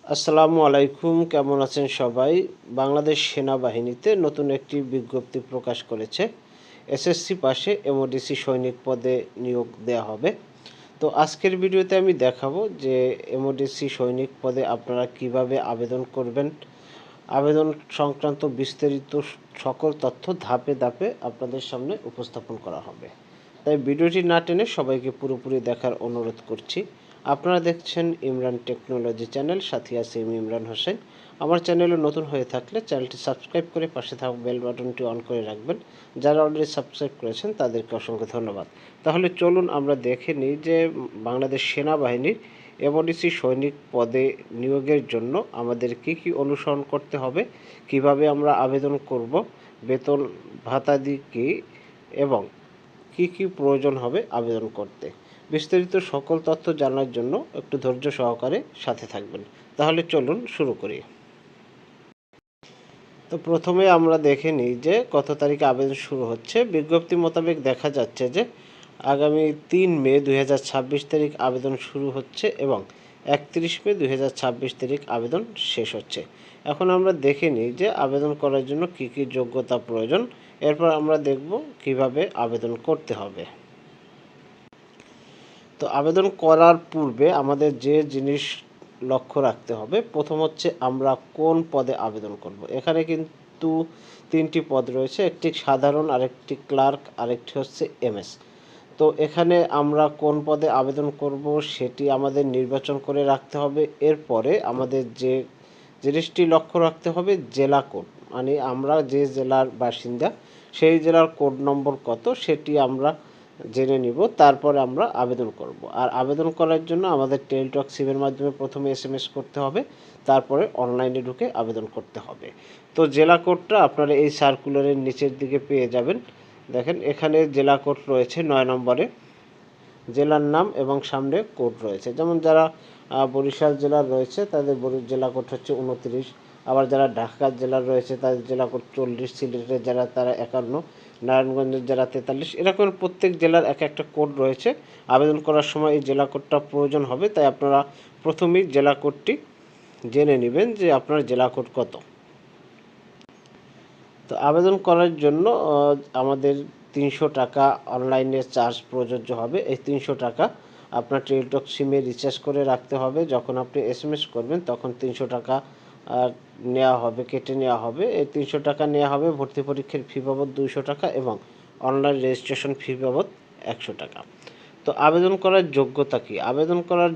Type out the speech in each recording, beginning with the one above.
আসসালামু আলাইকুম, কেমন আছেন সবাই? বাংলাদেশ সেনাবাহিনীতে নতুন একটি বিজ্ঞপ্তি প্রকাশ করেছে। এসএসসি পাশে এমওডিসি সৈনিক পদে নিয়োগ দেওয়া হবে। তো আজকের ভিডিওতে আমি দেখাবো যে এমওডিসি সৈনিক পদে আপনারা কিভাবে আবেদন করবেন। আবেদন সংক্রান্ত বিস্তারিত সকল তথ্য ধাপে ধাপে আপনাদের সামনে উপস্থাপন করা হবে। তাই ভিডিওটি না টেনে সবাইকে পুরোপুরি দেখার অনুরোধ করছি। আপনারা দেখছেন ইমরান টেকনোলজি চ্যানেল, সাথে আছে আমি ইমরান হোসেন। আমার চ্যানেলে নতুন হয়ে থাকলে চ্যানেলটি সাবস্ক্রাইব করে পাশে থাকা বেল বাটনটি অন করে রাখবেন। যারা অলরেডি সাবস্ক্রাইব করেছেন তাদেরকে অসংখ্য ধন্যবাদ। তাহলে চলুন আমরা দেখে নিই যে বাংলাদেশ সেনাবাহিনীর এমওডিসি সৈনিক পদে নিয়োগের জন্য আমাদের কি কি অনুসরণ করতে হবে, কিভাবে আমরা আবেদন করব, বেতন ভাতাদি কী এবং কি কি প্রয়োজন হবে আবেদন করতে। বিস্তারিত সকল তথ্য জানার জন্য একটু ধৈর্য সহকারে সাথে থাকবেন। তাহলে চলুন শুরু করি। তো প্রথমে আমরা দেখে নিই যে কত তারিখে আবেদন শুরু হচ্ছে। বিজ্ঞপ্তি মোতাবেক দেখা যাচ্ছে যে আগামী 3 মে 2026 তারিখ আবেদন শুরু হচ্ছে এবং 31 মে 2026 তারিখ আবেদন শেষ হচ্ছে। এখন আমরা দেখে নিই যে আবেদন করার জন্য কি কি যোগ্যতা প্রয়োজন। এরপর আমরা দেখব কিভাবে আবেদন করতে হবে। তো আবেদন করার পূর্বে আমাদের যে জিনিস লক্ষ্য রাখতে হবে, প্রথম হচ্ছে আমরা কোন পদে আবেদন করব। এখানে কিন্তু 3টি পদ রয়েছে, একটি সাধারণ, আরেকটি ক্লার্ক, আরেকটি হচ্ছে এমএস। তো এখানে আমরা কোন পদে আবেদন করব সেটি আমাদের নির্বাচন করে রাখতে হবে। এরপরে আমাদের যে জিনিসটি লক্ষ্য রাখতে হবে জেলা কোড, মানে আমরা যে জেলার বাসিন্দা সেই জেলার কোড নম্বর কত সেটি আমরা জেনে নিব, তারপরে আমরা আবেদন করব। আর আবেদন করার জন্য আমাদের টেলিটক সিমের মাধ্যমে প্রথমে এসএমএস করতে হবে, তারপরে অনলাইনে ঢুকে আবেদন করতে হবে। তো জেলা কোডটা আপনারা এই সার্কুলারের নিচের দিকে পেয়ে যাবেন। দেখেন এখানে জেলা কোড রয়েছে 9 নম্বরে, জেলার নাম এবং সামনে কোড রয়েছে। যেমন যারা বরিশাল জেলার রয়েছে তাদের জেলা কোড হচ্ছে 29, আবার যারা ঢাকা জেলার রয়েছে তাদের জেলা কোড 40, সিলেটের যারা তারা 51, নারায়ণগঞ্জের যারা 43, এরকম প্রত্যেক জেলার এক একটা কোড রয়েছে। আবেদন করার সময় এই জেলা কোডটা প্রয়োজন হবে, তাই আপনারা প্রথমেই জেলা কোডটি জেনে নেবেন যে আপনার জেলা কোড কত। তো আবেদন করার জন্য আমাদের 300 টাকা অনলাইনে চার্জ প্রযোজ্য হবে। এই 300 টাকা আপনার টেলিটক সিমে রিচার্জ করে রাখতে হবে। যখন আপনি এসএমএস করবেন তখন 300 টাকা নেওয়া হবে, কেটে নেওয়া হবে। এই 300 টাকা নেওয়া হবে ভর্তি পরীক্ষার ফি বাবদ 200 টাকা এবং অনলাইন রেজিস্ট্রেশন ফি বাবদ 100 টাকা। তো আবেদন করার যোগ্যতা কি? আবেদন করার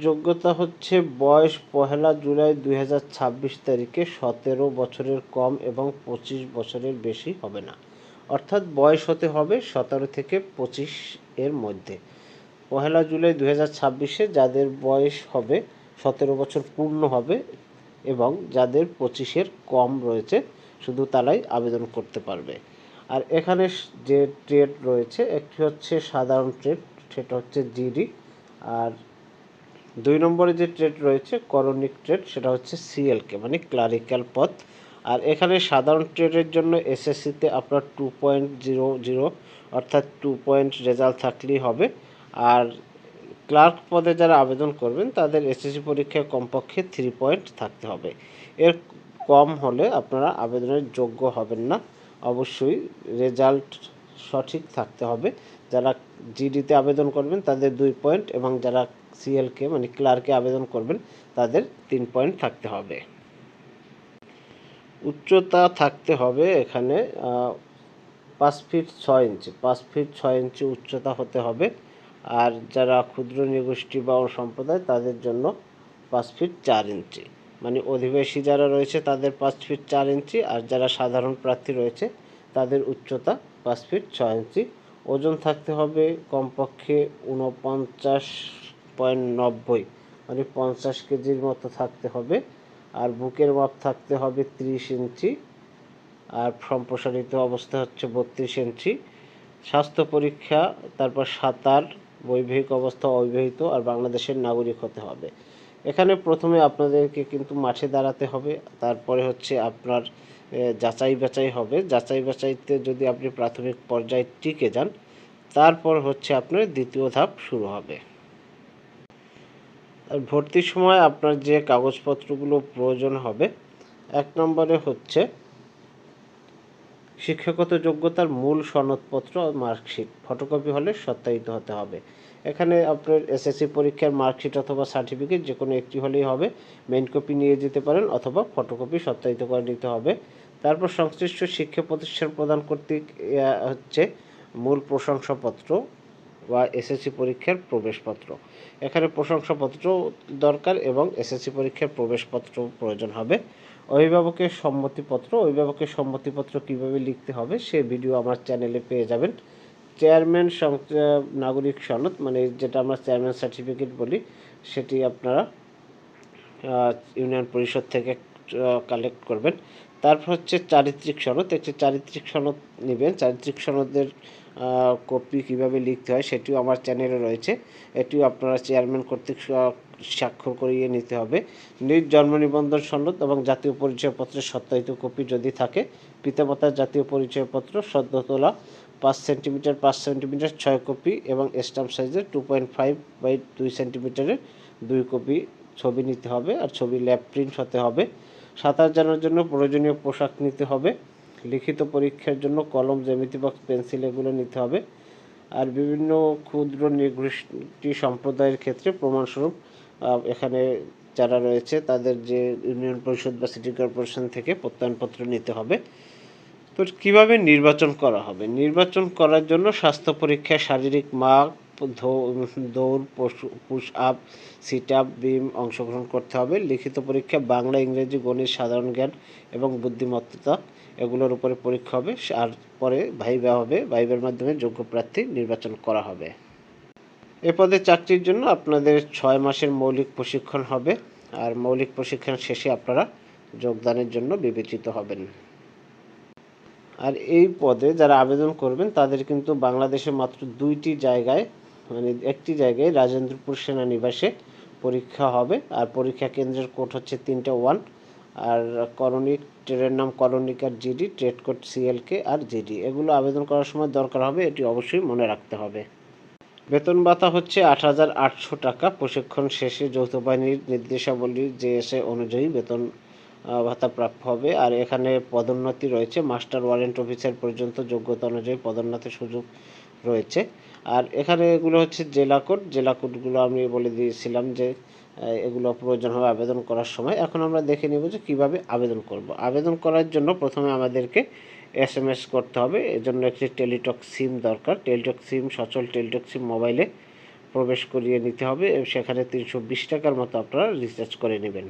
যোগ্যতা হচ্ছে বয়স 1 জুলাই 2026 তারিখে 17 বছরের কম এবং 25 বছরের বেশি হবে না। অর্থাৎ বয়স হতে হবে 17 থেকে 25 এর মধ্যে। 1 জুলাই 2026-এ যাদের বয়স হবে 17 বছর পূর্ণ হবে এবং যাদের 25-এর কম রয়েছে শুধু তারাই আবেদন করতে পারবে। আর এখানে যে ট্রেড রয়েছে, একটি হচ্ছে সাধারণ ট্রেড, সেটা হচ্ছে জিডি। আর 2 নম্বরে যে ট্রেড রয়েছে করণিক ট্রেড, সেটা হচ্ছে সিএলকে, মানে ক্লারিক্যাল পদ। আর এখানে সাধারণ ট্রেডের জন্য এসএসসিতে আপনার 2.00 অর্থাৎ 2 পয়েন্ট রেজাল্ট থাকলেই হবে। আর ক্লার্ক পদে যারা আবেদন করবেন তাদের এসএসসি পরীক্ষায় কমপক্ষে 3 পয়েন্ট থাকতে হবে। এর কম হলে আপনারা আবেদনের যোগ্য হবেন না। অবশ্যই রেজাল্ট সঠিক থাকতে হবে। যারা জিডিতে আবেদন করবেন তাদের 2 পয়েন্ট এবং যারা সিএলকে মানে ক্লার্কে আবেদন করবেন তাদের 3 পয়েন্ট থাকতে হবে। উচ্চতা থাকতে হবে এখানে 5 ফিট 6 ইঞ্চি, 5 ফিট 6 ইঞ্চি উচ্চতা হতে হবে। আর যারা ক্ষুদ্র নৃগোষ্ঠী বা সম্প্রদায় তাদের জন্য 5 ফিট 4 ইঞ্চি, মানে অধিবাসী যারা রয়েছে তাদের 5 ফিট 4 ইঞ্চি, আর যারা সাধারণ প্রার্থী রয়েছে তাদের উচ্চতা 5 ফিট 6 ইঞ্চি। ওজন থাকতে হবে কমপক্ষে 49.90, মানে 50 কেজির মতো থাকতে হবে। আর বুকের মাপ থাকতে হবে 30 ইঞ্চি, আর সম্প্রসারিত অবস্থা হচ্ছে 32 ইঞ্চি। স্বাস্থ্য পরীক্ষা, তারপর সাঁতার, বৈবাহিক অবস্থা অবিবাহিত, আর বাংলাদেশের নাগরিক হতে হবে। এখানে প্রথমে আপনাদেরকে কিন্তু মাঠে দাঁড়াতে হবে, তারপরে হচ্ছে আপনার যাচাই বাছাই হবে। যাচাই বাছাইতে যদি আপনি প্রাথমিক পর্যায়ে টিকে যান, তারপর হচ্ছে আপনার দ্বিতীয় ধাপ শুরু হবে। আর ভর্তির সময় আপনার যে কাগজপত্রগুলো প্রয়োজন হবে, 1 নম্বরে হচ্ছে শিক্ষাগত যোগ্যতার মূল সনদপত্র ও মার্কশিট ফটোকপি হলে সত্যায়িত হতে হবে। এখানে আপনার এসএসসি পরীক্ষার মার্কশিট অথবা সার্টিফিকেট যে কোনো একটি হলেই হবে। মেইন কপি নিয়ে যেতে পারেন অথবা ফটোকপি সত্যায়িত করে নিতে হবে। তারপর সংশ্লিষ্ট শিক্ষা প্রতিষ্ঠান প্রদান কর্তৃক হচ্ছে মূল প্রশংসাপত্র বা এসএসসি পরীক্ষার প্রবেশপত্র। এখানে প্রশংসাপত্র দরকার এবং এসএসসি পরীক্ষার প্রবেশপত্র প্রয়োজন হবে। অভিভাবকের সম্মতিপত্র কীভাবে লিখতে হবে সে ভিডিও আমার চ্যানেলে পেয়ে যাবেন। চেয়ারম্যান নাগরিক সনদ, মানে যেটা আমরা চেয়ারম্যান সার্টিফিকেট বলি, সেটি আপনারা ইউনিয়ন পরিষদ থেকে কালেক্ট করবেন। তারপর হচ্ছে চারিত্রিক সনদ, একটি চারিত্রিক সনদ নেবেন। চারিত্রিক সনদের কপি কীভাবে লিখতে হয় সেটিও আমার চ্যানেলে রয়েছে। এটিও আপনারা চেয়ারম্যান কর্তৃক স্বাক্ষর করিয়ে নিতে হবে। নিজ জন্ম নিবন্ধন সনদ এবং জাতীয় পরিচয়পত্রের সত্যায়িত কপি যদি থাকে, পিতামাতার জাতীয় পরিচয়পত্র সদ্য তোলা 5 সেন্টিমিটার 5 সেন্টিমিটার 6 কপি এবং স্ট্যাম্প সাইজের 2.5 বাই 2 সেন্টিমিটারের 2 কপি ছবি নিতে হবে। আর ছবি ল্যাব প্রিন্ট হতে হবে। সাঁতার জানার জন্য প্রয়োজনীয় পোশাক নিতে হবে। লিখিত পরীক্ষার জন্য কলম, জ্যামিতি বক্স, পেন্সিল এগুলো নিতে হবে। আর বিভিন্ন ক্ষুদ্র নৃগোষ্ঠী সম্প্রদায়ের ক্ষেত্রে প্রমাণস্বরূপ এখানে যারা রয়েছে তাদের যে ইউনিয়ন পরিষদ বা সিটি কর্পোরেশন থেকে প্রত্যয়নপত্র নিতে হবে। তো কীভাবে নির্বাচন করা হবে? নির্বাচন করার জন্য স্বাস্থ্য পরীক্ষা, শারীরিক মাপ, দৌড়, পুশ আপ, সিট আপ, বিম অংশগ্রহণ করতে হবে। লিখিত পরীক্ষা বাংলা, ইংরেজি, গণিত, সাধারণ জ্ঞান এবং বুদ্ধিমত্তা এগুলোর উপরে পরীক্ষা হবে। আর পরে ভাইভা হবে। ভাইভার মাধ্যমে যোগ্য প্রার্থী নির্বাচন করা হবে। এ পদে চাকরির জন্য আপনাদের 6 মাসের মৌলিক প্রশিক্ষণ হবে। আর মৌলিক প্রশিক্ষণ শেষে আপনারা যোগদানের জন্য বিবেচিত হবেন। আর এই পদে যারা আবেদন করবেন তাদের কিন্তু বাংলাদেশে মাত্র 2টি জায়গায়, মানে একটি জায়গায় রাজেন্দ্রপুর সেনানিবাসে পরীক্ষা হবে। আর পরীক্ষা কেন্দ্রের কোড হচ্ছে 3টা 1। আর করণিক, ট্রেডের নাম করণিক আর জিডি, ট্রেড কোড সিএলকে আর জিডি। এগুলো আবেদন করার সময় দরকার হবে, এটি অবশ্যই মনে রাখতে হবে। বেতন ভাতা হচ্ছে 8,800 টাকা। প্রশিক্ষণ শেষে যৌথ বাহিনীর নির্দেশাবলী জেএসএ অনুযায়ী বেতন ভাতা প্রাপ্য হবে। আর এখানে পদোন্নতি রয়েছে, মাস্টার ওয়ারেন্ট অফিসার পর্যন্ত যোগ্যতা অনুযায়ী পদোন্নতির সুযোগ রয়েছে। আর এখানে এগুলো হচ্ছে জেলা কোড। জেলা কোডগুলো আমি বলে দিয়েছিলাম যে এগুলো প্রয়োজন হবে আবেদন করার সময়। এখন আমরা দেখে নেব যে কীভাবে আবেদন করব। আবেদন করার জন্য প্রথমে আমাদেরকে এসএমএস করতে হবে। এজন্য একটি টেলিটক সিম দরকার। টেলিটক সিম, সচল টেলিটক সিম মোবাইলে প্রবেশ করিয়ে নিতে হবে। সেখানে 320 টাকার মতো আপনারা রিচার্জ করে নেবেন।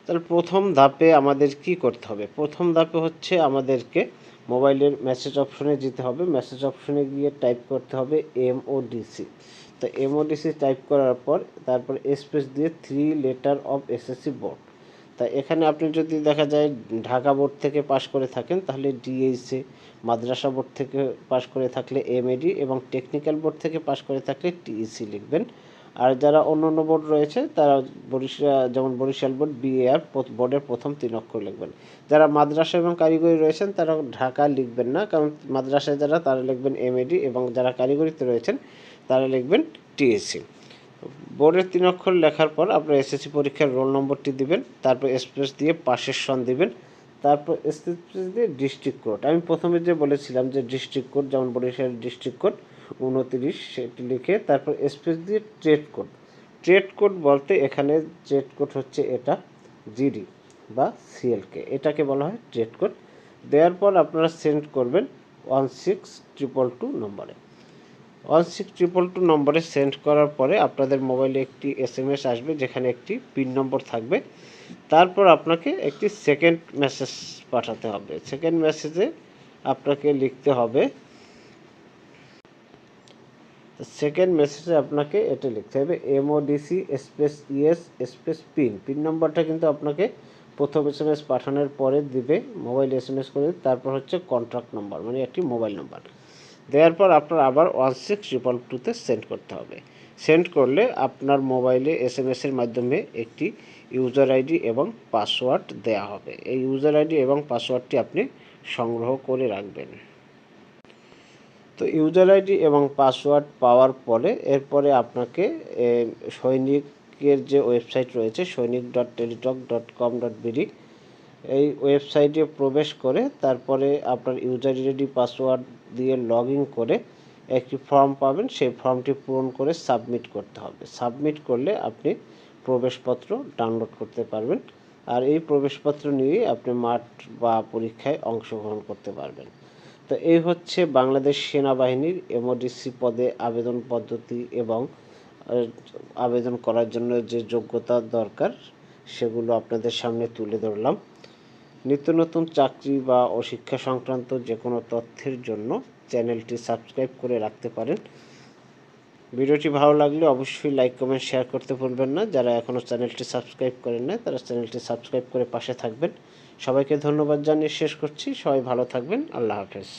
তাহলে প্রথম ধাপে আমাদের কি করতে হবে? প্রথম ধাপে হচ্ছে আমাদেরকে মোবাইলের মেসেজ অপশনে যেতে হবে। মেসেজ অপশনে গিয়ে টাইপ করতে হবে MODC। তো MODC টাইপ করার পর তারপর স্পেস দিয়ে 3 লেটার অফ এসএসসি বোর্ড। তা এখানে আপনি যদি দেখা যায় ঢাকা বোর্ড থেকে পাশ করে থাকেন তাহলে DHC, মাদ্রাসা বোর্ড থেকে পাশ করে থাকলে MAD এবং টেকনিক্যাল বোর্ড থেকে পাশ করে থাকলে TEC লিখবেন। আর যারা অন্য অন্য বোর্ড রয়েছে তারা যেমন বরিশাল বোর্ড BAR বোর্ডের প্রথম 3 অক্ষর লিখবেন। যারা মাদ্রাসা এবং কারিগরি রয়েছেন তারা ঢাকা লিখবেন না, কারণ মাদ্রাসায় যারা তারা লিখবেন MAD এবং যারা কারিগরিতে রয়েছেন তারা লিখবেন TEC। বোর্ডের 3 অক্ষর লেখার পর আপনার এসএসসি পরীক্ষার রোল নম্বরটি দিবেন। তারপর স্পেস দিয়ে পাশের সন দিবেন। তারপর স্পেস দিয়ে ডিস্ট্রিক্ট কোড। আমি প্রথমে যে বলেছিলাম যে ডিস্ট্রিক্ট কোড, যেমন বরিশাল ডিস্ট্রিক্ট কোড 29 সেটি লিখে তারপর স্পেস দিয়ে ট্রেড কোড। ট্রেড কোড বলতে এখানে ট্রেড কোড হচ্ছে এটা জিডি বা সিএলকে, এটাকে বলা হয় ট্রেড কোড। দেওয়ার পর আপনারা সেন্ড করবেন 16222 নম্বরে। 16222 নম্বরে সেন্ড করার পরে আপনাদের মোবাইলে একটি SMS আসবে যেখানে একটি পিন নম্বর থাকবে। তারপর আপনাকে একটি সেকেন্ড মেসেজ পাঠাতে হবে। সেকেন্ড মেসেজে আপনাকে লিখতে হবে, সেকেন্ড মেসেজে আপনাকে এটা লিখতে হবে MODC space yes space pin. Pin নম্বরটা কিন্তু আপনাকে প্রথম SMS পাঠানোর পরে দিবে, মোবাইল SMS করে। তারপর হচ্ছে কন্ট্রাক্ট নাম্বার, মানে একটি মোবাইল নাম্বার দেওয়ার পর আপনার আবার 16222-তে সেন্ড করতে হবে। সেন্ড করলে আপনার মোবাইলে SMS-এর মাধ্যমে একটি ইউজার আইডি এবং পাসওয়ার্ড দেয়া হবে। এই ইউজার আইডি এবং পাসওয়ার্ডটি আপনি সংগ্রহ করে রাখবেন। তো ইউজার আইডি এবং পাসওয়ার্ড পাওয়ার পরে এরপরে আপনাকে সৈনিক সৈনিকের যে ওয়েবসাইট রয়েছে সৈনিক.টেলিটক.com.bd, এই ওয়েবসাইটে প্রবেশ করে তারপরে আপনার ইউজার আইডি পাসওয়ার্ড দিয়ে লগ ইন করে একটি ফর্ম পাবেন, সেই ফর্মটি পূরণ করে সাবমিট করতে হবে। সাবমিট করলে আপনি প্রবেশপত্র ডাউনলোড করতে পারবেন, আর এই প্রবেশপত্র নিয়েই আপনি মাঠ বা পরীক্ষায় অংশগ্রহণ করতে পারবেন। তো এই হচ্ছে বাংলাদেশ সেনাবাহিনীর এমওডিসি পদে আবেদন পদ্ধতি এবং আবেদন করার জন্য যে যোগ্যতা দরকার সেগুলো আপনাদের সামনে তুলে ধরলাম। নিত্য নতুন চাকরি বা শিক্ষা সংক্রান্ত যে কোনো তথ্যের জন্য চ্যানেলটি সাবস্ক্রাইব করে রাখতে পারেন। ভিডিওটি ভালো লাগলে অবশ্যই লাইক কমেন্ট শেয়ার করতে ভুলবেন না। যারা এখনও চ্যানেলটি সাবস্ক্রাইব করেন না তারা চ্যানেলটি সাবস্ক্রাইব করে পাশে থাকবেন। সবাইকে ধন্যবাদ জানিয়ে শেষ করছি। সবাই ভালো থাকবেন। আল্লাহ হাফেজ।